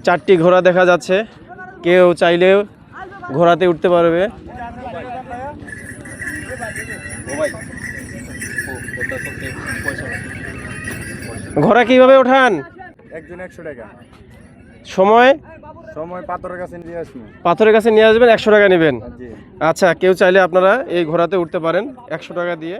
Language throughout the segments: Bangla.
4টি ঘোড়া দেখা যাচ্ছে, কেউ চাইলে ঘোড়াতে উঠতে পারবে। ঘোড়া কিভাবে ওঠান? একজন 100 টাকা। সময় পাথরের কাছে নিয়ে আসবেন, 100 টাকা নেবেন। আচ্ছা, কেউ চাইলে আপনারা এই ঘোড়াতে উঠতে পারেন 100 টাকা দিয়ে।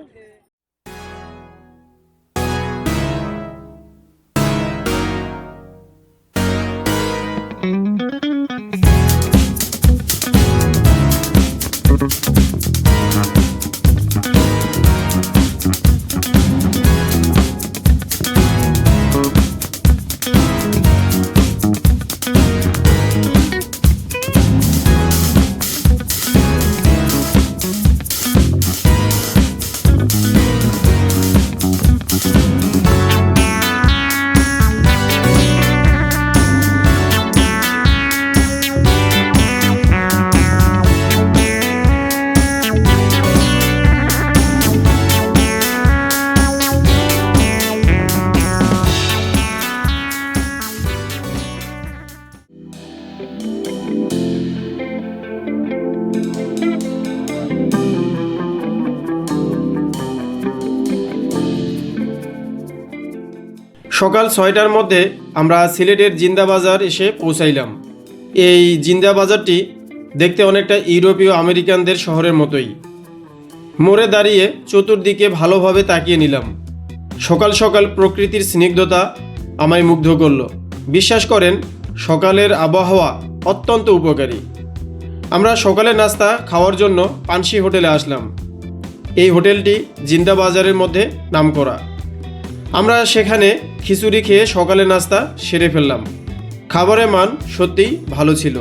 সকাল 6টার মধ্যে আমরা সিলেটের জিন্দা বাজার এসে পৌঁছাইলাম। এই জিন্দা বাজারটি দেখতে অনেকটা ইউরোপীয় আমেরিকানদের শহরের মতোই। মোড়ে দাঁড়িয়ে চতুর্দিকে ভালোভাবে তাকিয়ে নিলাম। সকাল সকাল প্রকৃতির স্নিগ্ধতা আমায় মুগ্ধ করল। বিশ্বাস করেন, সকালের আবহাওয়া অত্যন্ত উপকারী। আমরা সকালের নাস্তা খাওয়ার জন্য পানসি হোটেলে আসলাম। এই হোটেলটি জিন্দা বাজারের মধ্যে নামকরা। আমরা সেখানে খিচুড়ি খেয়ে সকালে নাস্তা সেরে ফেললাম। খাবারের মান সত্যিই ভালো ছিল।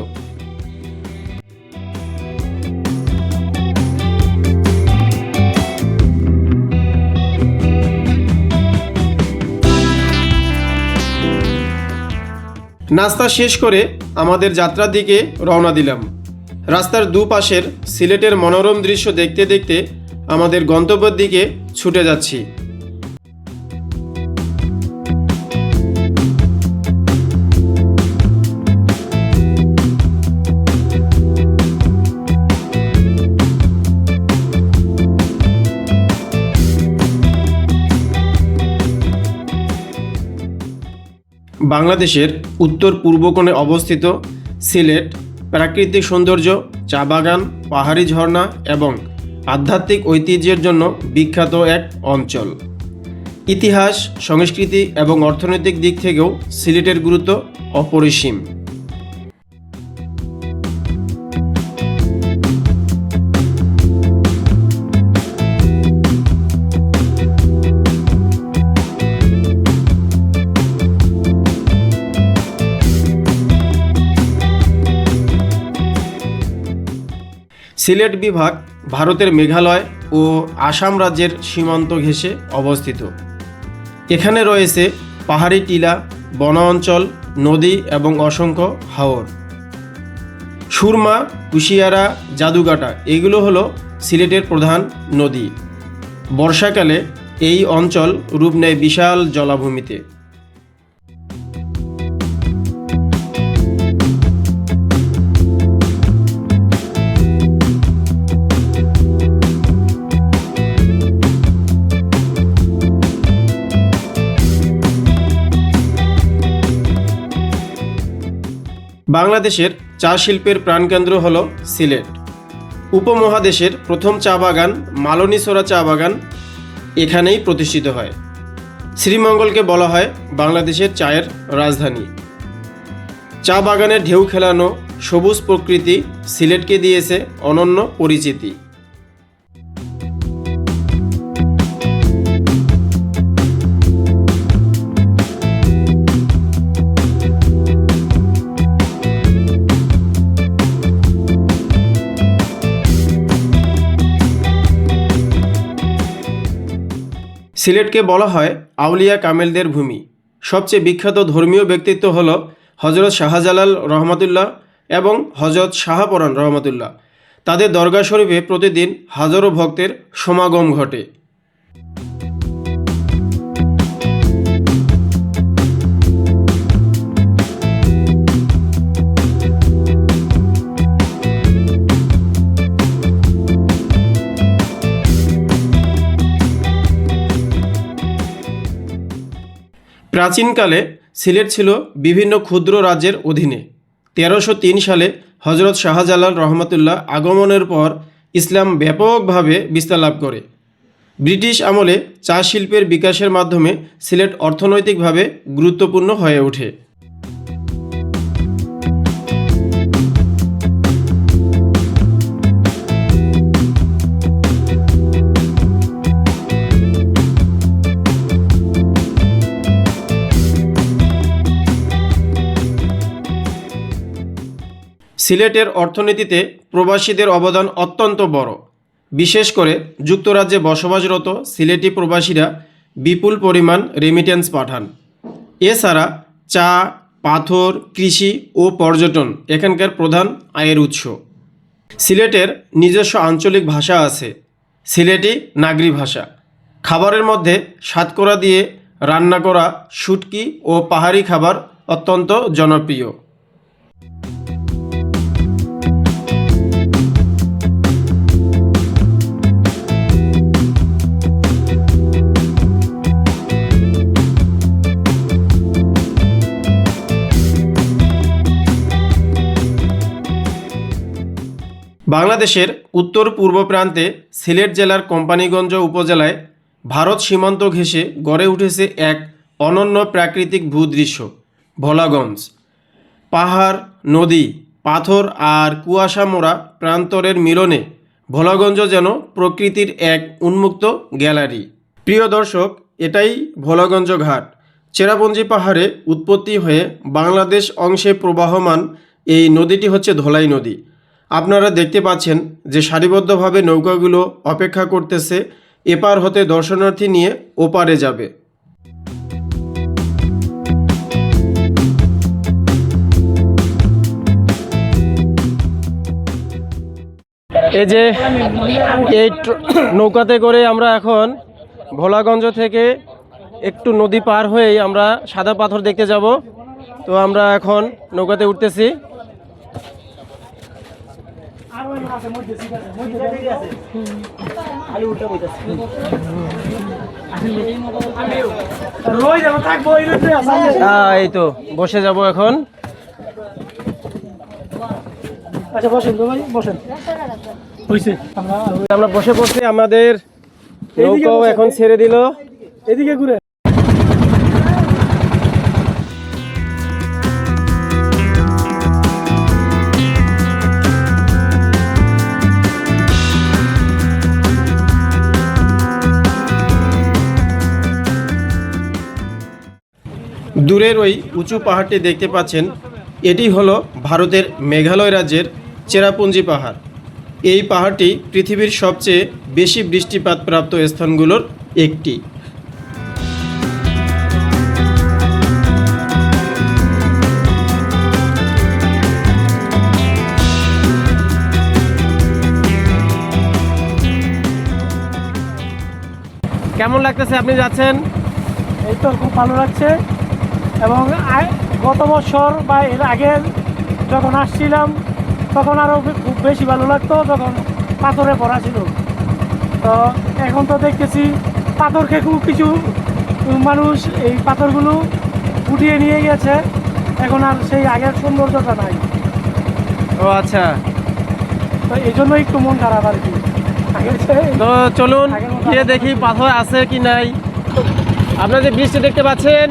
নাস্তা শেষ করে আমাদের যাত্রার দিকে রওনা দিলাম। রাস্তার দুপাশের সিলেটের মনোরম দৃশ্য দেখতে দেখতে আমাদের গন্তব্যের দিকে ছুটে যাচ্ছি। বাংলাদেশের উত্তর পূর্ব কোণে অবস্থিত সিলেট প্রাকৃতিক সৌন্দর্য, চা বাগান, পাহাড়ি ঝর্ণা এবং আধ্যাত্মিক ঐতিহ্যের জন্য বিখ্যাত এক অঞ্চল। ইতিহাস, সংস্কৃতি এবং অর্থনৈতিক দিক থেকেও সিলেটের গুরুত্ব অপরিসীম। সিলেট বিভাগ ভারতের মেঘালয় ও আসাম রাজ্যের সীমান্ত ঘেঁষে অবস্থিত। এখানে রয়েছে পাহাড়ি টিলা, বন অঞ্চল, নদী এবং অসংখ্য হাওর। সুরমা, কুশিয়ারা, জাদুকাটা এগুলো হলো সিলেটের প্রধান নদী। বর্ষাকালে এই অঞ্চল রূপ নেয় বিশাল জলাভূমিতে। বাংলাদেশের চা শিল্পের প্রাণকেন্দ্র হল সিলেট। উপমহাদেশের প্রথম চা বাগান মালনীছড়া চা বাগান এখানেই প্রতিষ্ঠিত হয়। শ্রীমঙ্গলকে বলা হয় বাংলাদেশের চায়ের রাজধানী। চা বাগানের ঢেউ খেলানো সবুজ প্রকৃতি সিলেটকে দিয়েছে অনন্য পরিচিতি। সিলেটকে বলা হয় আউলিয়া কামেলদের ভূমি। সবচেয়ে বিখ্যাত ধর্মীয় ব্যক্তিত্ব হল হজরত শাহজালাল রহমাতুল্লাহ এবং হজরত শাহপরান রহমাতুল্লাহ। তাদের দরগা শরীফে প্রতিদিন হাজারো ভক্তের সমাগম ঘটে। প্রাচীনকালে সিলেট ছিল বিভিন্ন ক্ষুদ্র রাজ্যের অধীনে। 1303 সালে হজরত শাহজালাল রহমতুল্লাহ আগমনের পর ইসলাম ব্যাপকভাবে বিস্তার লাভ করে। ব্রিটিশ আমলে চা শিল্পের বিকাশের মাধ্যমে সিলেট অর্থনৈতিকভাবে গুরুত্বপূর্ণ হয়ে ওঠে। সিলেটের অর্থনীতিতে প্রবাসীদের অবদান অত্যন্ত বড়। বিশেষ করে যুক্তরাজ্যে বসবাসরত সিলেটি প্রবাসীরা বিপুল পরিমাণ রেমিটেন্স পাঠান। এছাড়া চা, পাথর, কৃষি ও পর্যটন এখানকার প্রধান আয়ের উৎস। সিলেটের নিজস্ব আঞ্চলিক ভাষা আছে, সিলেটি নাগরি ভাষা। খাবারের মধ্যে সাতকরা দিয়ে রান্না করা শুটকি ও পাহাড়ি খাবার অত্যন্ত জনপ্রিয়। বাংলাদেশের উত্তর পূর্ব প্রান্তে সিলেট জেলার কোম্পানীগঞ্জ উপজেলায় ভারত সীমান্ত ঘেঁষে গড়ে উঠেছে এক অনন্য প্রাকৃতিক ভূদৃশ্য ভোলাগঞ্জ। পাহাড়, নদী, পাথর আর কুয়াশা মোড়া প্রান্তরের মিলনে ভোলাগঞ্জ যেন প্রকৃতির এক উন্মুক্ত গ্যালারি। প্রিয় দর্শক, এটাই ভোলাগঞ্জ ঘাট। চেরাপুঞ্জি পাহাড়ে উৎপত্তি হয়ে বাংলাদেশ অংশে প্রবাহমান এই নদীটি হচ্ছে ধলাই নদী। আপনারা দেখতে পাচ্ছেন যে সারিবদ্ধভাবে নৌকাগুলো অপেক্ষা করতেছে এপার হতে দর্শনার্থী নিয়ে ওপারে যাবে। এই যে এই নৌকাতে করে আমরা এখন ভোলাগঞ্জ থেকে একটু নদী পার হয়েই আমরা সাদা পাথর দেখতে যাব। তো আমরা এখন নৌকাতে উঠতেছি। এই তো বসে যাব এখন। আমরা বসে পড়ছি, আমাদের নৌকাও এখন ছেড়ে দিল। এদিকে ঘুরে দূরের ওই উঁচু পাহাড়টি দেখতে পাচ্ছেন, এটি হলো ভারতের মেঘালয় রাজ্যের চেরাপুঞ্জি পাহাড়। এই পাহাড়টি পৃথিবীর সবচেয়ে বেশি বৃষ্টিপাতপ্রাপ্ত স্থানগুলোর একটি। কেমন লাগতেছে? আপনি যাচ্ছেন? এই তো খুব ভালো লাগছে। এবং গত বছর বা এর আগে যখন আসছিলাম তখন আরও খুব বেশি ভালো লাগতো, যখন পাথরে ভরা ছিল। তো এখন তো দেখতেছি পাথর খেয়ে কিছু মানুষ এই পাথরগুলো উঠিয়ে নিয়ে গেছে, এখন আর সেই আগের সৌন্দর্যটা নাই। ও আচ্ছা, তো এই জন্য একটু মন খারাপ আর কি। তো চলুন গিয়ে দেখি পাথর আছে কি নাই। আপনারা যে ব্রিজটি দেখতে পাচ্ছেন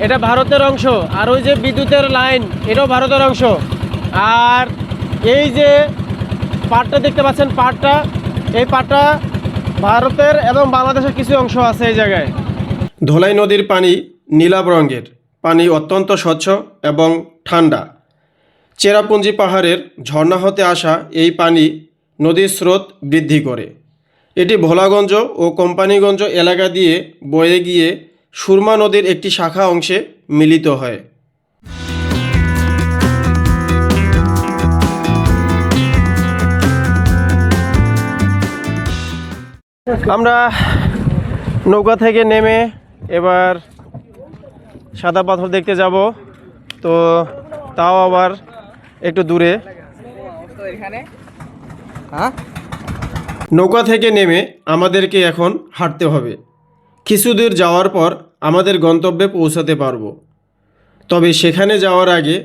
এটা ভারতের অংশ, আর ওই যে বিদ্যুতের লাইন এটাও ভারতের অংশ। আর এই যে পাড়টা দেখতে পাচ্ছেন, এই পাড়টা ভারতের এবং বাংলাদেশের কিছু অংশ আছে এই জায়গায়। ধলাই নদীর পানি নীলাভ রঙের, পানি অত্যন্ত স্বচ্ছ এবং ঠান্ডা। চেরাপুঞ্জি পাহাড়ের ঝর্ণা হতে আসা এই পানি নদীর স্রোত বৃদ্ধি করে। এটি ভোলাগঞ্জ ও কোম্পানীগঞ্জ এলাকা দিয়ে বয়ে গিয়ে সুরমা নদীর একটি শাখা অংশে মিলিত হয়। আমরা নৌকা থেকে নেমে এবার সাদা পাথর দেখতে যাব, তো তাও আবার একটু দূরে। নৌকা থেকে নেমে আমাদেরকে এখন হাঁটতে হবে। কিছু দূর যাওয়ার পর আমাদের গন্তব্যে পৌঁছাতে পারবো। তবে সেখানে যাওয়ার আগে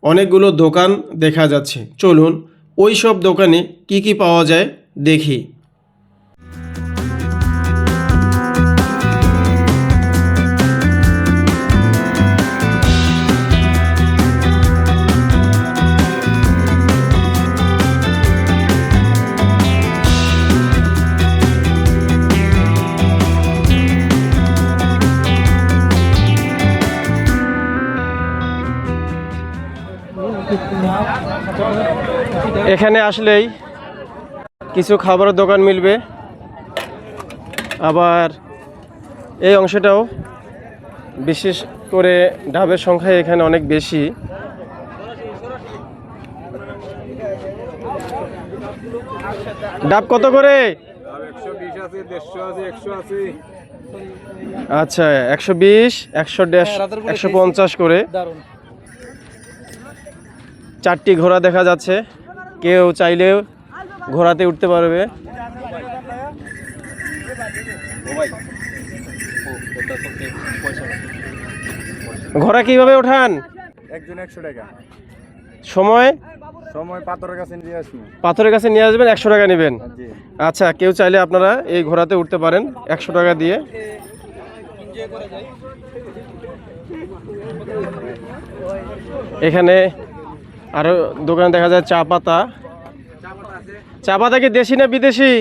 অনেকগুলো দোকান দেখা যাচ্ছে, চলুন ওই সব দোকানে কি কি পাওয়া যায় দেখি। এখানে আসলেই কিছু খাবারের দোকান মিলবে, আবার এই অংশটাও বিশেষ করে ডাবের সংখ্যা এখানে অনেক বেশি। ডাব কত করে? আচ্ছা, 120, 150, 150 করে। 4টি ঘোড়া দেখা যাচ্ছে, কেউ চাইলেও ঘোড়াতে উঠতে পারবে। ঘোড়া কিভাবে ওঠান? একজন 100 টাকা। সময় পাথরের কাছে নিয়ে আসবো। পাথরের কাছে নিয়ে আসবেন, 100 টাকা নেবেন। জি। আচ্ছা, কেউ চাইলে আপনারা এই ঘোড়াতে উঠতে পারেন 100 টাকা দিয়ে। এখানে আরো দোকান দেখা যায় চা পাতা। চা পাতা কি দেশি না বিদেশি?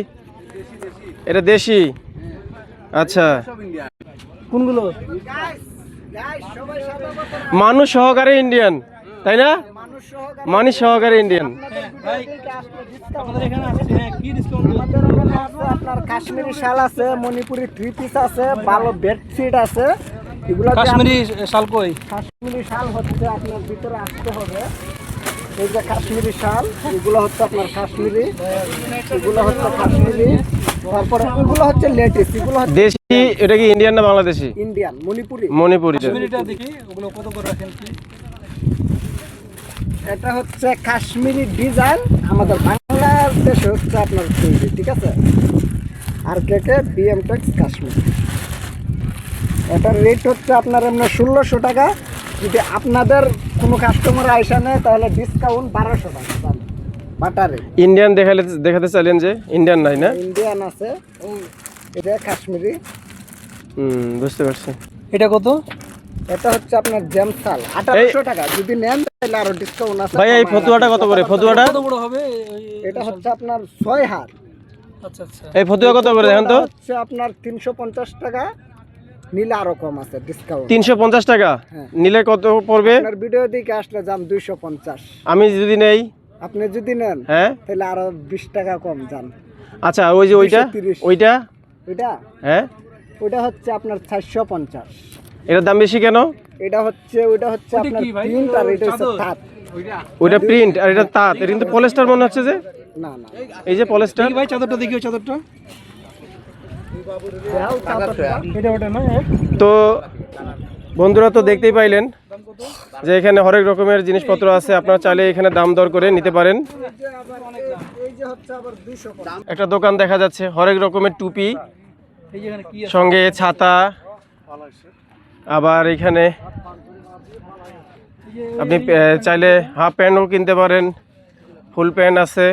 এটা দেশি। আচ্ছা, কোনগুলো? মানুষ সহকারে ইন্ডিয়ান, তাই না? মানুষ সহকারে ইন্ডিয়ান। আপনার কাশ্মীরি শাল আছে, মণিপুরি 3 পিস আছে, ভালো বেডশিট আছে। এগুলো কাশ্মীরি শাল কই? কাশ্মীরি শাল হচ্ছে আপনার ভিতরে আসতে হবে। এই যে কাশ্মীরি শাল, এগুলো হচ্ছে আপনার কাশ্মীরি, এগুলো হচ্ছে কাশ্মীরি। তারপরে এগুলো হচ্ছে লেটেস্ট, এগুলো হচ্ছে দেশি। এটা কি ইন্ডিয়ান না বাংলাদেশি? ইন্ডিয়ান, মণিপুরি। মণিপুরি। কাশ্মীরিটা দেখি, ওগুলো কত করে রাখেন কি? এটা হচ্ছে কাশ্মীরি ডিজাইন, আমাদের বাংলাদেশে হচ্ছে আপনার তৈরি, ঠিক আছে। আর কেটে বিএম টেক্স কাশ্মীর। এটার রেট হচ্ছে আপনার এমনি 1600 টাকা। যদি আপনাদের কোনো কাস্টমার আইসা নেয় তাহলে ডিসকাউন্ট 1200 টাকা পাবেন। বাটারে ইন্ডিয়ান দেখাতে চাইলেন যে ইন্ডিয়ান নাই না? ইন্ডিয়ান আছে, এটা কাশ্মীরি। বুঝতে পারছি। এটা কত? এটা হচ্ছে আপনার জেমসাল 1800 টাকা। যদি নেন তাহলে আরো ডিসকাউন্ট আছে। ভাই এই ফতুয়াটা কত করে? ফতুয়াটা কত বড় হবে? এটা হচ্ছে আপনার 6 হাত। আচ্ছা আচ্ছা। এই ফতুয়া কত করে দেখেন তো? হচ্ছে আপনার 350 টাকা, নিলে আরো কম আছে ডিসকাউন্ট। 350 টাকা হ্যাঁ। নিলে কত পড়বে? আপনার ভিডিও দিকে আসলে যান 250। আমি যদি নেই? আপনি যদি নেন হ্যাঁ, তাহলে আরো 20 টাকা কম যান। আচ্ছা, ওই যে ওইটা 230 ওইটা ওইটা হ্যাঁ, ওইটা হচ্ছে আপনার 450। এটার দাম বেশি কেন? ওইটা হচ্ছে আপনার প্রিন্ট, আর এটা হচ্ছে তাঁত। ওইটা প্রিন্ট আর এটা তাঁত। এটা কিন্তু পলিস্টার মনে হচ্ছে যে। না না, এই যে পলিস্টার। ভাই চাদরটা দেখি, ওই চাদরটা। এটা ওটা না? তো বন্ধুরা, তো দেখতেই পাইলেন যে এখানে হরেক রকমের জিনিসপত্র আছে। আপনারা চাইলে এখানে দাম দর করে নিতে পারেন। এই যে হচ্ছে আবার 200 টাকা। একটা দোকান দেখা যাচ্ছে, হরেক রকমের টুপি, এই যে এখানে কি আছে? সঙ্গে ছাতা। আবার এখানে আপনি চাইলে হাফ প্যান্টও কিনতে পারেন, ফুল প্যান্ট আছে।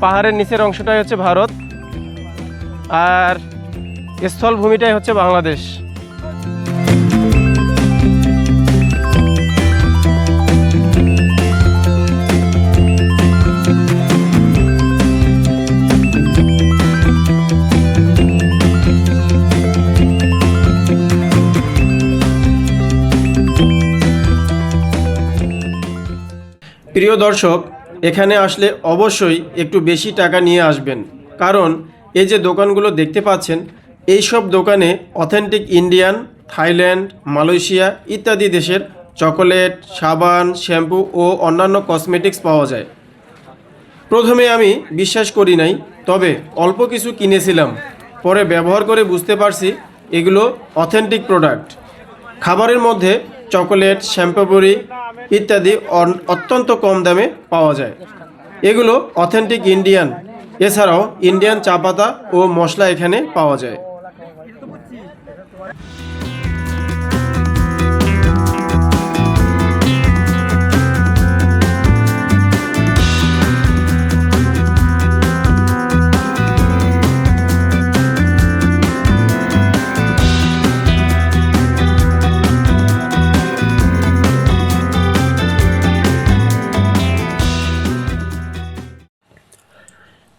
পাহাড়ের নিচের অংশটাই হচ্ছে ভারত, আর স্থলভূমিটাই হচ্ছে বাংলাদেশ। প্রিয় দর্শক, এখানে আসলে অবশ্যই একটু বেশি টাকা নিয়ে আসবেন, কারণ এই যে দোকানগুলো দেখতে পাচ্ছেন, এই সব দোকানে অথেন্টিক ইন্ডিয়ান, থাইল্যান্ড, মালয়েশিয়া ইত্যাদি দেশের চকোলেট, সাবান, শ্যাম্পু ও অন্যান্য কসমেটিক্স পাওয়া যায়। প্রথমে আমি বিশ্বাস করি নাই, তবে অল্প কিছু কিনেছিলাম। পরে ব্যবহার করে বুঝতে পারছি এগুলো অথেন্টিক প্রোডাক্ট। খাবারের মধ্যে চকোলেট, শ্যাম্পু বড়ি ইত্যাদি অত্যন্ত কম দামে পাওয়া যায়। এগুলো অথেন্টিক ইন্ডিয়ান। এছাড়াও ইন্ডিয়ান চা পাতা ও মশলা এখানে পাওয়া যায়।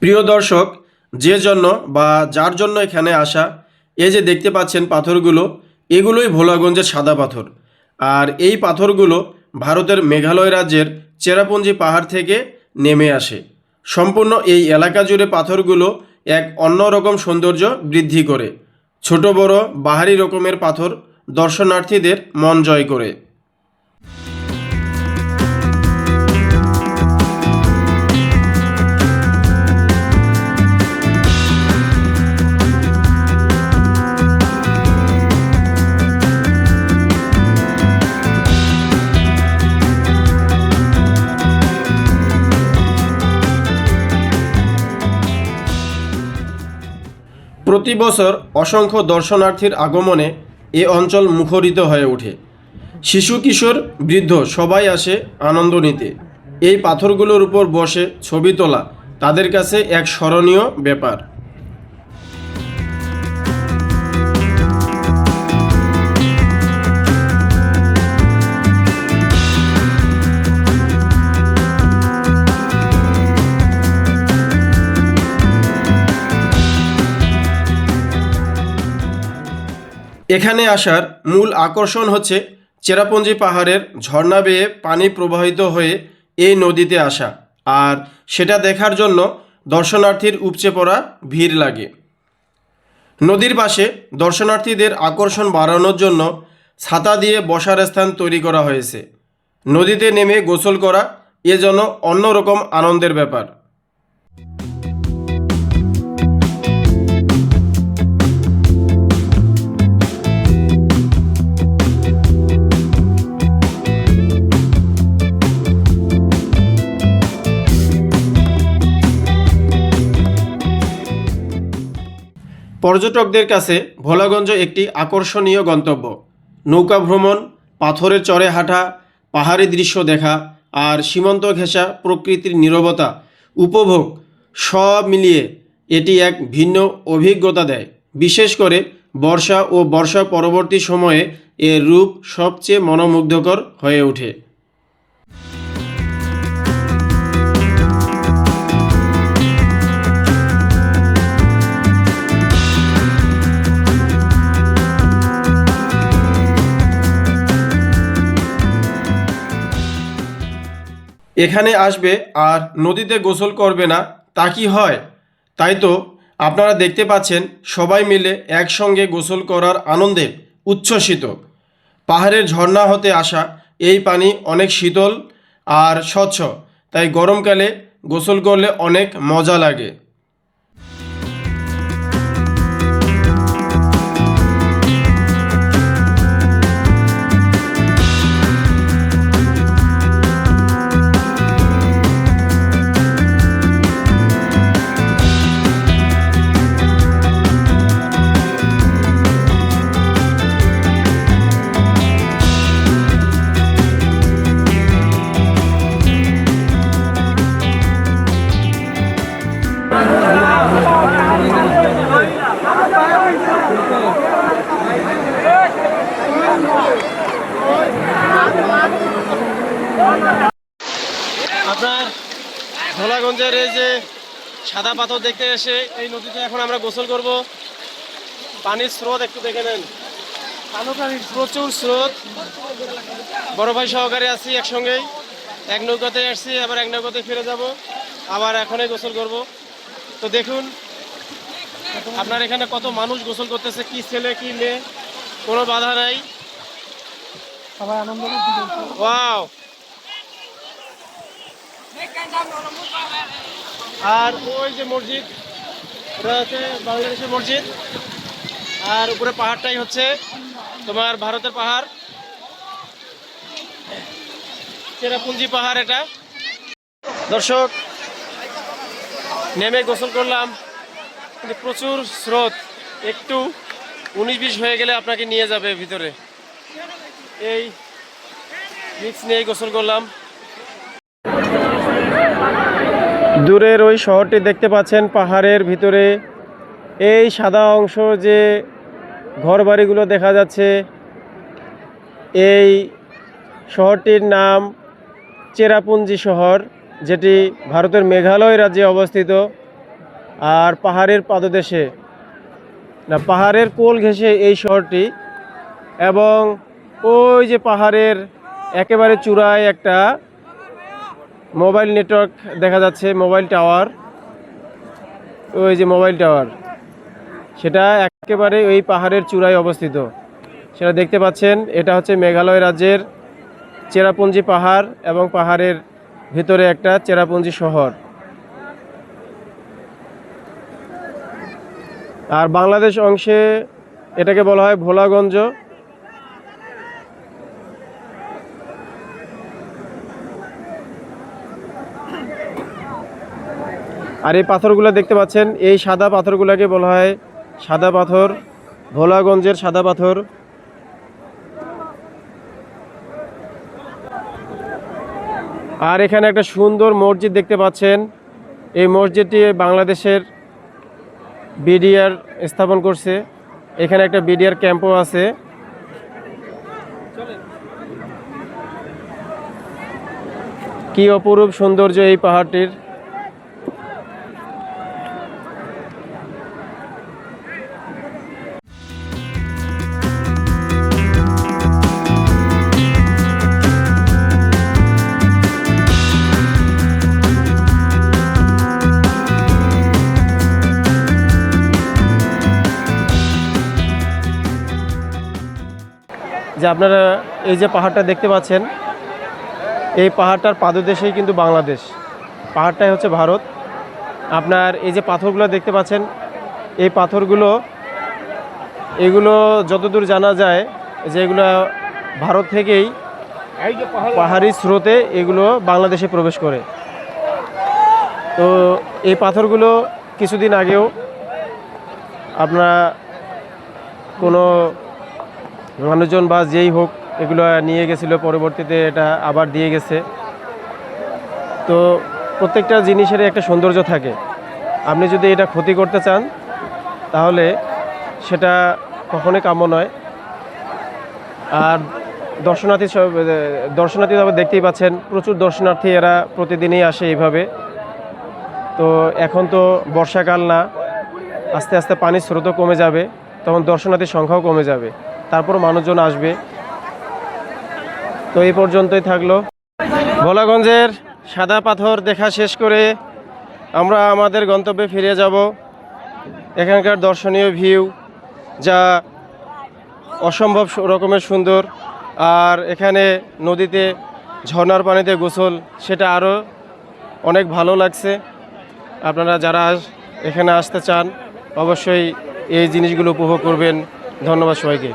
প্রিয় দর্শক, যে জন্য বা যার জন্য এখানে আসা, এই যে দেখতে পাচ্ছেন পাথরগুলো, এগুলোই ভোলাগঞ্জের সাদা পাথর। আর এই পাথরগুলো ভারতের মেঘালয় রাজ্যের চেরাপুঞ্জি পাহাড় থেকে নেমে আসে। সম্পূর্ণ এই এলাকা জুড়ে পাথরগুলো এক অন্যরকম সৌন্দর্য বৃদ্ধি করে। ছোট বড় বাহারি রকমের পাথর দর্শনার্থীদের মন জয় করে। প্রতি বছর অসংখ্য দর্শনার্থীর আগমনে এ অঞ্চল মুখরিত হয়ে ওঠে। শিশু কিশোর বৃদ্ধ সবাই আসে আনন্দ নিতে। এই পাথরগুলোর উপর বসে ছবি তোলা তাদের কাছে এক স্মরণীয় ব্যাপার। এখানে আসার মূল আকর্ষণ হচ্ছে চেরাপুঞ্জি পাহাড়ের ঝর্ণা বেয়ে পানি প্রবাহিত হয়ে এই নদীতে আসা, আর সেটা দেখার জন্য দর্শনার্থীর উপচে পড়া ভিড় লাগে। নদীর পাশে দর্শনার্থীদের আকর্ষণ বাড়ানোর জন্য ছাতা দিয়ে বসার স্থান তৈরি করা হয়েছে। নদীতে নেমে গোসল করা এ যেন অন্যরকম আনন্দের ব্যাপার। পর্যটকদের কাছে ভোলাগঞ্জ একটি আকর্ষণীয় গন্তব্য। নৌকা ভ্রমণ, পাথরের চরে হাঁটা, পাহাড়ি দৃশ্য দেখা আর সীমান্ত ঘেঁষা প্রকৃতির নীরবতা উপভোগ সব মিলিয়ে এটি এক ভিন্ন অভিজ্ঞতা দেয়। বিশেষ করে বর্ষা ও বর্ষা পরবর্তী সময়ে এর রূপ সবচেয়ে মনোমুগ্ধকর হয়ে ওঠে। এখানে আসবে আর নদীতে গোসল করবে না তা কি হয়? তাই তো আপনারা দেখতে পাচ্ছেন সবাই মিলে একসঙ্গে গোসল করার আনন্দে উচ্ছ্বসিত। পাহাড়ের ঝর্ণা হতে আসা এই পানি অনেক শীতল আর স্বচ্ছ, তাই গরমকালে গোসল করলে অনেক মজা লাগে। আপনার ভোলাগঞ্জের এই যে সাদা পাথর দেখতে এসে এই নদীতে এখন আমরা গোসল করব। পানির স্রোত একটু দেখে নেন, প্রচুর স্রোত। বড় ভাই সহকারে আছি একসঙ্গেই, এক নৌকাতে আসছি, আবার এক নৌকাতে ফিরে যাব, আবার এখনই গোসল করব। তো দেখুন আপনার এখানে কত মানুষ গোসল করতেছে, কি ছেলে কি মেয়ে, কোনো বাধা নাই। সবাই আনন্দ ওয়াও! আর ওই যে মসজিদ, ওটা হচ্ছে বাংলাদেশের মসজিদ, আর উপরে পাহাড়টাই হচ্ছে তোমার ভারতের পাহাড়, চেরাপুঞ্জি পাহাড়। এটা দর্শক নেমে গোসল করলাম, কিন্তু প্রচুর স্রোত, একটু 19-20 হয়ে গেলে আপনাকে নিয়ে যাবে ভিতরে। এই রিক্স নিয়েই গোসল করলাম। দূরের ওই শহরটি দেখতে পাচ্ছেন, পাহাড়ের ভিতরে এই সাদা অংশ যে ঘরবাড়িগুলো দেখা যাচ্ছে, এই শহরটির নাম চেরাপুঞ্জি শহর, যেটি ভারতের মেঘালয় রাজ্যে অবস্থিত। আর পাহাড়ের পাদদেশে, না পাহাড়ের কোল ঘেঁষে এই শহরটি, এবং ওই যে পাহাড়ের একেবারে চূড়ায় একটা মোবাইল নেটওয়ার্ক দেখা যাচ্ছে, মোবাইল টাওয়ার, ওই যে মোবাইল টাওয়ার, সেটা একেবারে ওই পাহাড়ের চূড়ায় অবস্থিত, সেটা দেখতে পাচ্ছেন। এটা হচ্ছে মেঘালয় রাজ্যের চেরাপুঞ্জি পাহাড়, এবং পাহাড়ের ভিতরে একটা চেরাপুঞ্জি শহর। আর বাংলাদেশ অংশে এটাকে বলা হয় ভোলাগঞ্জ। আর এই পাথরগুলো দেখতে পাচ্ছেন, এই সাদা পাথরগুলোকে বলা হয় সাদা পাথর, ভোলাগঞ্জের সাদা পাথর। আর এখানে একটা সুন্দর মসজিদ দেখতে পাচ্ছেন। এই মসজিদটি বাংলাদেশের বিডিআর স্থাপন করছে। এখানে একটা বিডিআর ক্যাম্পও আছে। কি অপরূপ সৌন্দর্য এই পাহাড়টির। যে আপনারা এই যে পাহাড়টা দেখতে পাচ্ছেন, এই পাহাড়টার পাদদেশেই কিন্তু বাংলাদেশ, পাহাড়টাই হচ্ছে ভারত। আপনার এই যে পাথরগুলো দেখতে পাচ্ছেন, এই পাথরগুলো, এগুলো যতদূর জানা যায় যে এগুলো ভারত থেকেই পাহাড়ি স্রোতে এগুলো বাংলাদেশে প্রবেশ করে। তো এই পাথরগুলো কিছুদিন আগেও আপনার কোনো মানুষজন বা যেই হোক এগুলো নিয়ে গেছিল, পরবর্তীতে এটা আবার দিয়ে গেছে। তো প্রত্যেকটা জিনিসেরই একটা সৌন্দর্য থাকে। আপনি যদি এটা ক্ষতি করতে চান তাহলে সেটা কখনোই কাম্য নয়। আর দর্শনার্থী তবে দেখতেই পাচ্ছেন, প্রচুর দর্শনার্থী, এরা প্রতিদিনই আসে এইভাবে। তো এখন তো বর্ষাকাল না, আস্তে আস্তে পানির স্রোতও কমে যাবে, তখন দর্শনার্থীর সংখ্যাও কমে যাবে, তারপর মানুষজন আসবে। তো এই পর্যন্তই থাকলো। ভোলাগঞ্জের সাদা পাথর দেখা শেষ করে আমরা আমাদের গন্তব্যে ফিরে যাব। এখানকার দর্শনীয় ভিউ যা অসম্ভব রকমের সুন্দর। আর এখানে নদীতে ঝর্ণার পানিতে গোসল, সেটা আরও অনেক ভালো লাগছে। আপনারা যারা এখানে আসতে চান অবশ্যই এই জিনিসগুলো উপভোগ করবেন। ধন্যবাদ সবাইকে।